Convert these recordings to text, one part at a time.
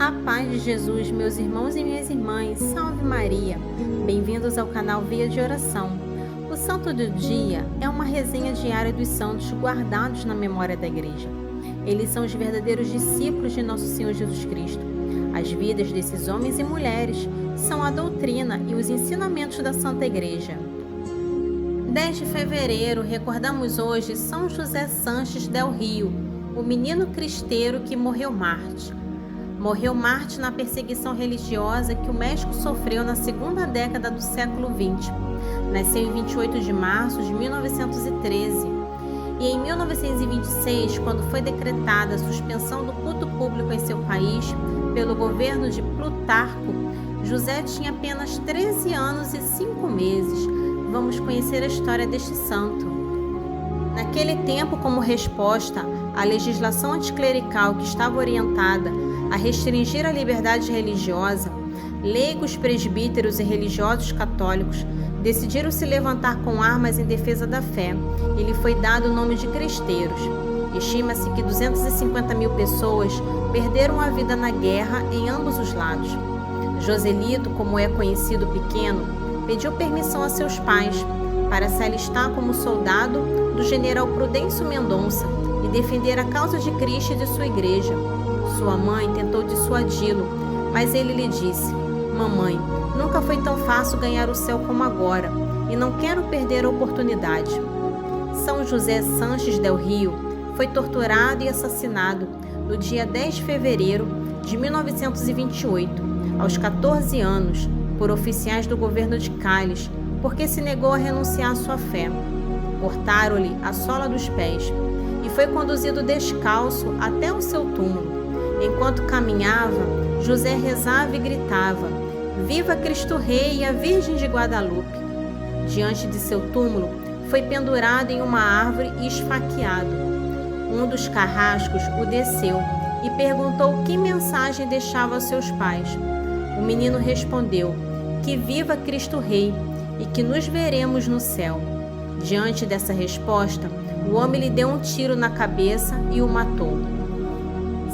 A paz de Jesus, meus irmãos e minhas irmãs, salve Maria! Bem-vindos ao canal Via de Oração. O Santo do Dia é uma resenha diária dos santos guardados na memória da Igreja. Eles são os verdadeiros discípulos de nosso Senhor Jesus Cristo. As vidas desses homens e mulheres são a doutrina e os ensinamentos da Santa Igreja. 10 de fevereiro, recordamos hoje São José Sanches del Rio, o menino cristeiro que morreu mártir. Morreu mártir na perseguição religiosa que o México sofreu na segunda década do século XX. Nasceu em 28 de março de 1913 e em 1926, quando foi decretada a suspensão do culto público em seu país pelo governo de Plutarco, José tinha apenas 13 anos e 5 meses. Vamos conhecer a história deste santo. Naquele tempo, como resposta à legislação anticlerical que estava orientada a restringir a liberdade religiosa, leigos, presbíteros e religiosos católicos decidiram se levantar com armas em defesa da fé e lhe foi dado o nome de cristeiros. Estima-se que 250 mil pessoas perderam a vida na guerra em ambos os lados. Joselito, como é conhecido pequeno, pediu permissão a seus pais para se alistar como soldado do general Prudêncio Mendonça e defender a causa de Cristo e de sua igreja. Sua mãe tentou dissuadi-lo, mas ele lhe disse: "Mamãe, nunca foi tão fácil ganhar o céu como agora, e não quero perder a oportunidade." São José Sanches del Rio foi torturado e assassinado no dia 10 de fevereiro de 1928, aos 14 anos, por oficiais do governo de Cáliz, porque se negou a renunciar à sua fé. Cortaram-lhe a sola dos pés e foi conduzido descalço até o seu túmulo. Enquanto caminhava, José rezava e gritava: "Viva Cristo Rei e a Virgem de Guadalupe!" Diante de seu túmulo, foi pendurado em uma árvore e esfaqueado. Um dos carrascos o desceu e perguntou que mensagem deixava aos seus pais. O menino respondeu: "Que viva Cristo Rei e que nos veremos no céu." Diante dessa resposta, o homem lhe deu um tiro na cabeça e o matou.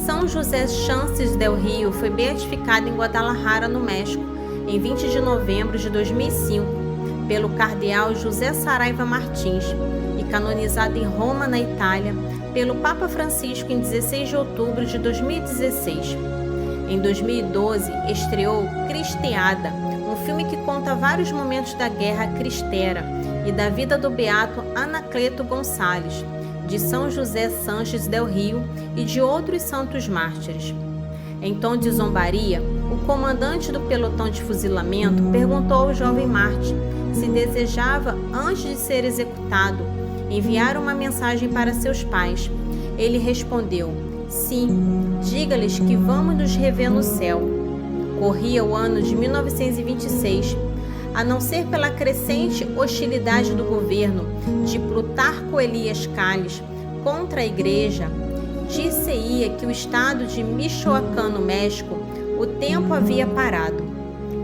São José Sanches del Rio foi beatificado em Guadalajara, no México, em 20 de novembro de 2005, pelo cardeal José Saraiva Martins e canonizado em Roma, na Itália, pelo Papa Francisco em 16 de outubro de 2016. Em 2012, estreou Cristeada, um filme que conta vários momentos da Guerra Cristera e da vida do beato Anacleto Gonçalves, de São José Sanches del Rio e de outros santos mártires. Em tom de zombaria, o comandante do pelotão de fuzilamento perguntou ao jovem mártir se desejava, antes de ser executado, enviar uma mensagem para seus pais. Ele respondeu: "Sim, diga-lhes que vamos nos rever no céu." Corria o ano de 1926. A não ser pela crescente hostilidade do governo de Plutarco Elias Calles contra a Igreja, dir-se-ia que o estado de Michoacán, no México, o tempo havia parado.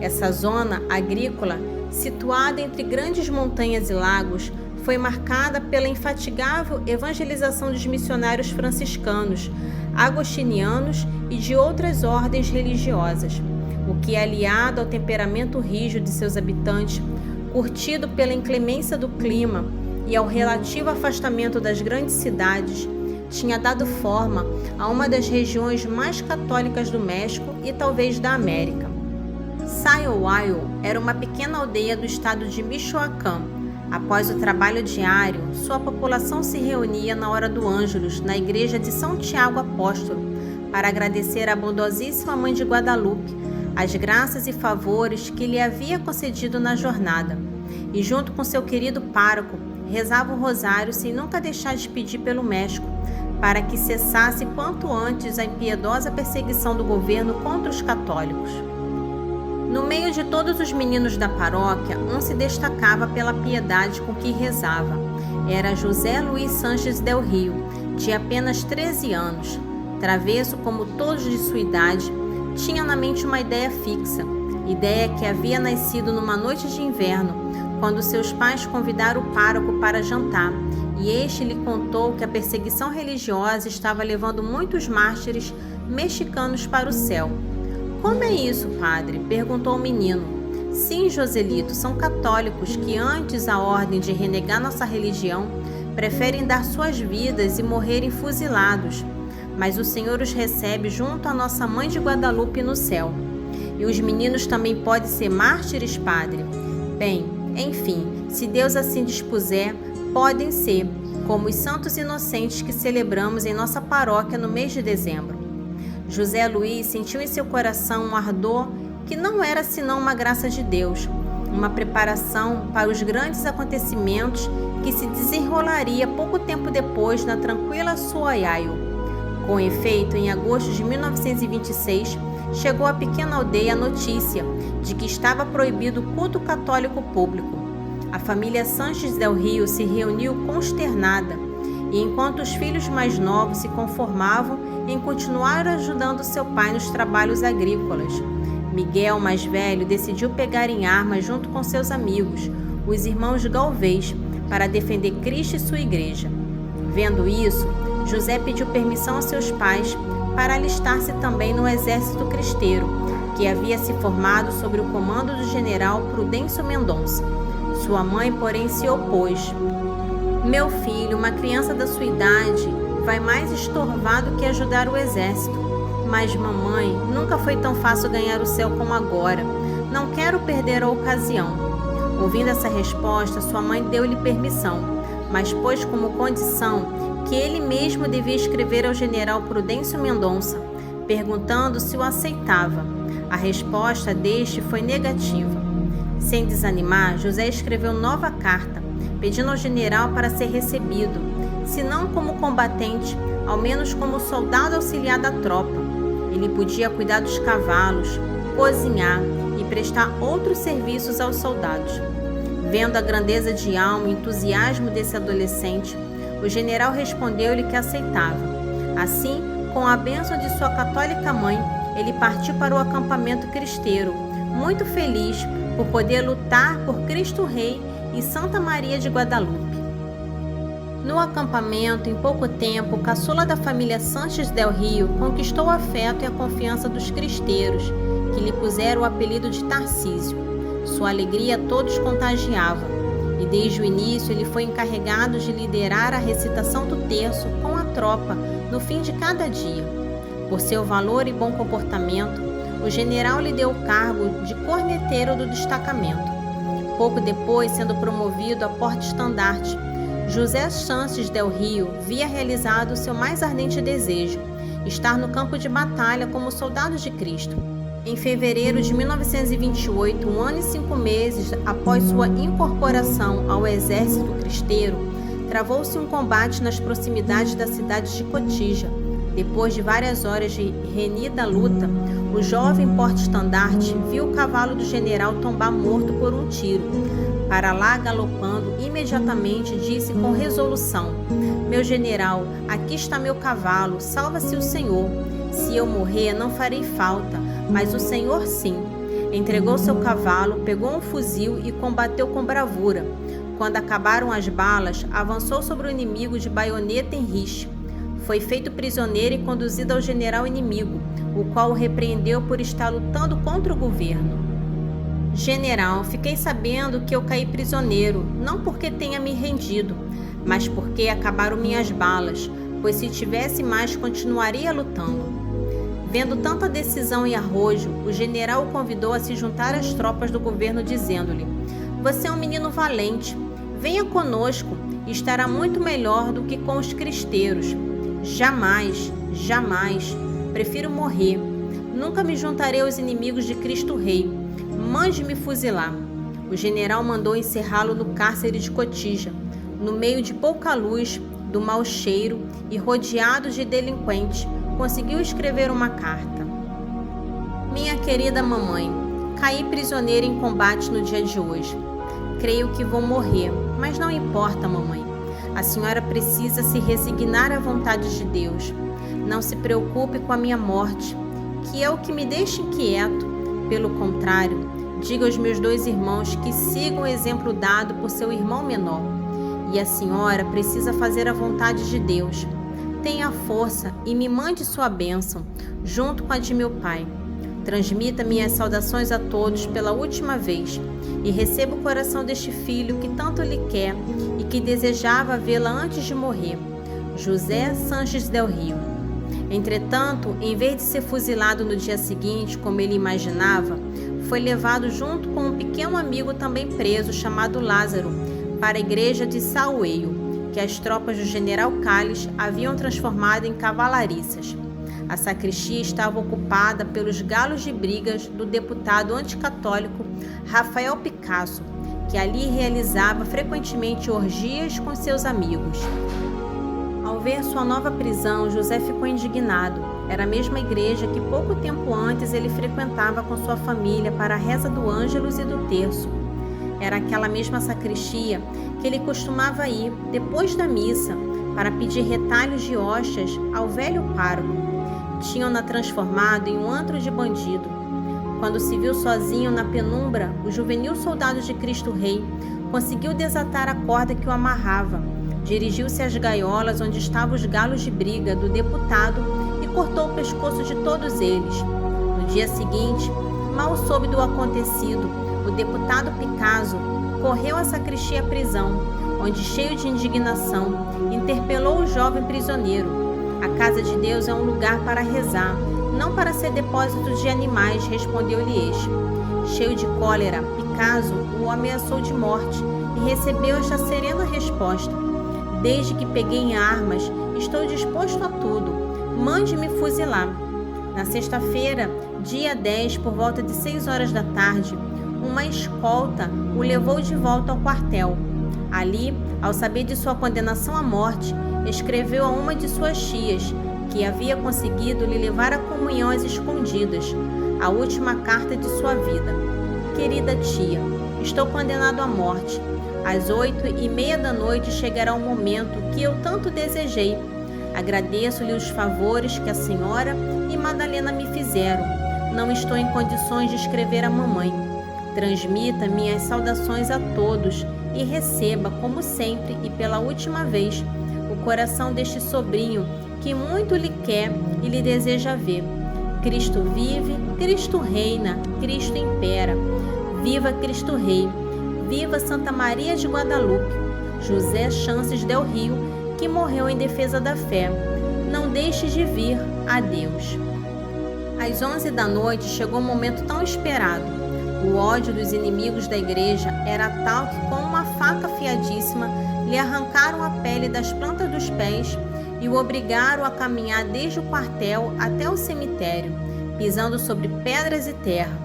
Essa zona agrícola, situada entre grandes montanhas e lagos, foi marcada pela infatigável evangelização dos missionários franciscanos, agostinianos e de outras ordens religiosas, o que, aliado ao temperamento rígido de seus habitantes, curtido pela inclemência do clima e ao relativo afastamento das grandes cidades, tinha dado forma a uma das regiões mais católicas do México e talvez da América. Sayohuayo era uma pequena aldeia do estado de Michoacán. Após o trabalho diário, sua população se reunia na hora do Ângelus, na igreja de São Tiago Apóstolo, para agradecer à bondosíssima Mãe de Guadalupe as graças e favores que lhe havia concedido na jornada, e junto com seu querido pároco, rezava o rosário sem nunca deixar de pedir pelo México, para que cessasse quanto antes a impiedosa perseguição do governo contra os católicos. No meio de todos os meninos da paróquia, um se destacava pela piedade com que rezava. Era José Luís Sanches del Rio, de apenas 13 anos. Travesso como todos de sua idade, tinha na mente uma ideia fixa, ideia que havia nascido numa noite de inverno, quando seus pais convidaram o pároco para jantar, e este lhe contou que a perseguição religiosa estava levando muitos mártires mexicanos para o céu, Como é isso, padre? Perguntou o menino. Sim, Joselito, são católicos que, antes a ordem de renegar nossa religião, preferem dar suas vidas e morrerem fuzilados. Mas o Senhor os recebe junto à nossa Mãe de Guadalupe no céu. E os meninos também podem ser mártires, padre? Bem, enfim, se Deus assim dispuser, podem ser, como os santos inocentes que celebramos em nossa paróquia no mês de dezembro. José Luiz sentiu em seu coração um ardor que não era senão uma graça de Deus, uma preparação para os grandes acontecimentos que se desenrolaria pouco tempo depois na tranquila Suaiaio. Com efeito, em agosto de 1926, chegou à pequena aldeia a notícia de que estava proibido o culto católico público. A família Sanches del Rio se reuniu consternada, e enquanto os filhos mais novos se conformavam em continuar ajudando seu pai nos trabalhos agrícolas, Miguel, mais velho, decidiu pegar em armas junto com seus amigos, os irmãos Galvez, para defender Cristo e sua igreja. Vendo isso, José pediu permissão a seus pais para alistar-se também no exército cristeiro, que havia se formado sob o comando do general Prudêncio Mendonça. Sua mãe, porém, se opôs. Meu filho, uma criança da sua idade, vai mais estorvar do que ajudar o exército. Mas, mamãe, nunca foi tão fácil ganhar o céu como agora. Não quero perder a ocasião. Ouvindo essa resposta, sua mãe deu-lhe permissão, mas pôs como condição que ele mesmo devia escrever ao general Prudêncio Mendonça, perguntando se o aceitava. A resposta deste foi negativa. Sem desanimar, José escreveu nova carta, pedindo ao general para ser recebido, se não como combatente, ao menos como soldado auxiliar da tropa. Ele podia cuidar dos cavalos, cozinhar e prestar outros serviços aos soldados. Vendo a grandeza de alma e entusiasmo desse adolescente, o general respondeu-lhe que aceitava. Assim, com a bênção de sua católica mãe, ele partiu para o acampamento cristeiro, muito feliz por poder lutar por Cristo Rei e Santa Maria de Guadalupe. No acampamento, em pouco tempo, o caçula da família Sanches del Rio conquistou o afeto e a confiança dos cristeiros, que lhe puseram o apelido de Tarcísio. Sua alegria todos contagiava, e desde o início ele foi encarregado de liderar a recitação do terço com a tropa no fim de cada dia. Por seu valor e bom comportamento, o general lhe deu o cargo de corneteiro do destacamento. Pouco depois, sendo promovido a porta-estandarte, José Sanches del Rio via realizado seu mais ardente desejo, estar no campo de batalha como soldado de Cristo. Em fevereiro de 1928, 1 ano e 5 meses após sua incorporação ao exército cristeiro, travou-se um combate nas proximidades da cidade de Cotija. Depois de várias horas de renhida luta, o jovem porta-estandarte viu o cavalo do general tombar morto por um tiro. Para lá, galopando, imediatamente disse com resolução: Meu general, aqui está meu cavalo, salva-se o Senhor. Se eu morrer, não farei falta, mas o Senhor sim. Entregou seu cavalo, pegou um fuzil e combateu com bravura. Quando acabaram as balas, avançou sobre o inimigo de baioneta em riche. Foi feito prisioneiro e conduzido ao general inimigo, o qual o repreendeu por estar lutando contra o governo. General, fiquei sabendo que eu caí prisioneiro, não porque tenha me rendido, mas porque acabaram minhas balas, pois se tivesse mais continuaria lutando. Vendo tanta decisão e arrojo, o general o convidou a se juntar às tropas do governo, dizendo-lhe: Você é um menino valente, venha conosco e estará muito melhor do que com os cristeiros. Jamais, jamais, prefiro morrer. Nunca me juntarei aos inimigos de Cristo Rei. Mande-me fuzilar. O general mandou encerrá-lo no cárcere de Cotija, no meio de pouca luz, do mau cheiro e rodeado de delinquentes. Conseguiu escrever uma carta. Minha querida mamãe, caí prisioneira em combate no dia de hoje. Creio que vou morrer, mas não importa, mamãe. A senhora precisa se resignar à vontade de Deus. Não se preocupe com a minha morte, que é o que me deixa inquieto. Pelo contrário, diga aos meus 2 irmãos que sigam o exemplo dado por seu irmão menor. E a senhora precisa fazer a vontade de Deus. Tenha força e me mande sua bênção, junto com a de meu pai. Transmita minhas saudações a todos pela última vez e receba o coração deste filho que tanto lhe quer e que desejava vê-la antes de morrer. José Sanches del Rio. Entretanto, em vez de ser fuzilado no dia seguinte, como ele imaginava, foi levado junto com um pequeno amigo também preso chamado Lázaro para a igreja de Saueio, que as tropas do general Calles haviam transformado em cavalariças. A sacristia estava ocupada pelos galos de brigas do deputado anticatólico Rafael Picasso, que ali realizava frequentemente orgias com seus amigos. Ao ver sua nova prisão, José ficou indignado. Era a mesma igreja que pouco tempo antes ele frequentava com sua família para a reza do Ângelus e do Terço. Era aquela mesma sacristia que ele costumava ir depois da missa para pedir retalhos de hóstias ao velho pároco. Tinham-na transformado em um antro de bandido. Quando se viu sozinho na penumbra, o juvenil soldado de Cristo Rei conseguiu desatar a corda que o amarrava. Dirigiu-se às gaiolas onde estavam os galos de briga do deputado e cortou o pescoço de todos eles. No dia seguinte, mal soube do acontecido, o deputado Picasso correu à sacristia à prisão, onde, cheio de indignação, interpelou o jovem prisioneiro. A casa de Deus é um lugar para rezar, não para ser depósito de animais, respondeu-lhe este. Cheio de cólera, Picasso o ameaçou de morte e recebeu esta serena resposta: desde que peguei em armas, estou disposto a tudo. Mande-me fuzilar. Na sexta-feira, dia 10, por volta de 6 horas da tarde, uma escolta o levou de volta ao quartel. Ali, ao saber de sua condenação à morte, escreveu a uma de suas tias, que havia conseguido lhe levar a comunhão às escondidas, a última carta de sua vida. Querida tia, estou condenado à morte. Às 8:30 da noite chegará o momento que eu tanto desejei. Agradeço-lhe os favores que a senhora e Madalena me fizeram. Não estou em condições de escrever à mamãe. Transmita minhas saudações a todos e receba, como sempre e pela última vez, o coração deste sobrinho que muito lhe quer e lhe deseja ver. Cristo vive, Cristo reina, Cristo impera. Viva Cristo Rei! Viva Santa Maria de Guadalupe, José Sanches del Rio, que morreu em defesa da fé. Não deixe de vir. Adeus. Às 11 da noite chegou um momento tão esperado. O ódio dos inimigos da igreja era tal que, com uma faca afiadíssima, lhe arrancaram a pele das plantas dos pés e o obrigaram a caminhar desde o quartel até o cemitério, pisando sobre pedras e terra.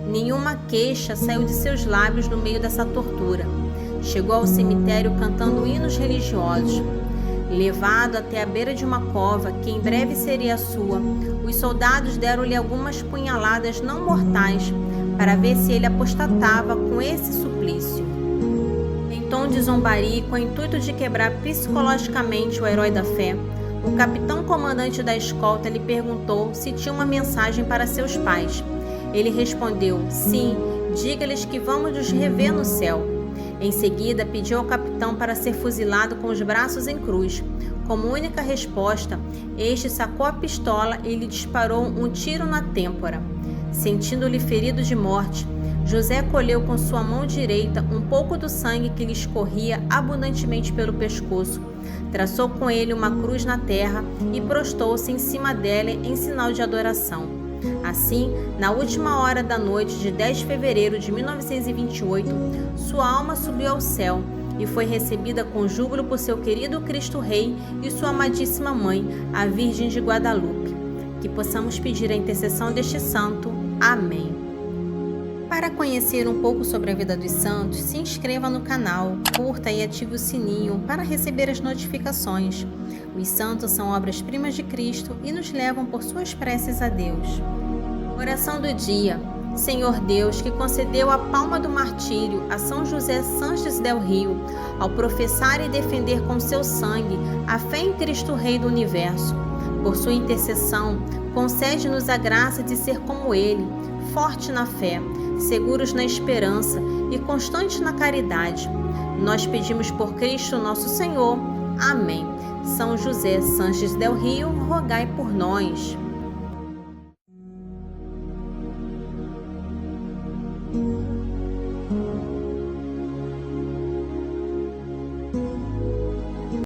Nenhuma queixa saiu de seus lábios no meio dessa tortura. Chegou ao cemitério cantando hinos religiosos. Levado até a beira de uma cova, que em breve seria a sua, os soldados deram-lhe algumas punhaladas não mortais para ver se ele apostatava com esse suplício. Em tom de zombaria e com o intuito de quebrar psicologicamente o herói da fé, o capitão comandante da escolta lhe perguntou se tinha uma mensagem para seus pais. Ele respondeu: sim, diga-lhes que vamos nos rever no céu. Em seguida, pediu ao capitão para ser fuzilado com os braços em cruz. Como única resposta, este sacou a pistola e lhe disparou um tiro na têmpora. Sentindo-lhe ferido de morte, José colheu com sua mão direita um pouco do sangue que lhe escorria abundantemente pelo pescoço, traçou com ele uma cruz na terra e prostou-se em cima dela em sinal de adoração. Assim, na última hora da noite de 10 de fevereiro de 1928, sua alma subiu ao céu e foi recebida com júbilo por seu querido Cristo Rei e sua amadíssima mãe, a Virgem de Guadalupe. Que possamos pedir a intercessão deste santo. Amém. Para conhecer um pouco sobre a vida dos santos, se inscreva no canal, curta e ative o sininho para receber as notificações. Os santos são obras-primas de Cristo e nos levam por suas preces a Deus. Oração do dia. Senhor Deus, que concedeu a palma do martírio a São José Sanches del Rio, ao professar e defender com seu sangue a fé em Cristo Rei do Universo. Por sua intercessão, concede-nos a graça de ser como ele, forte na fé, seguros na esperança e constantes na caridade. Nós pedimos por Cristo nosso Senhor. Amém. São José Sanches del Rio, rogai por nós.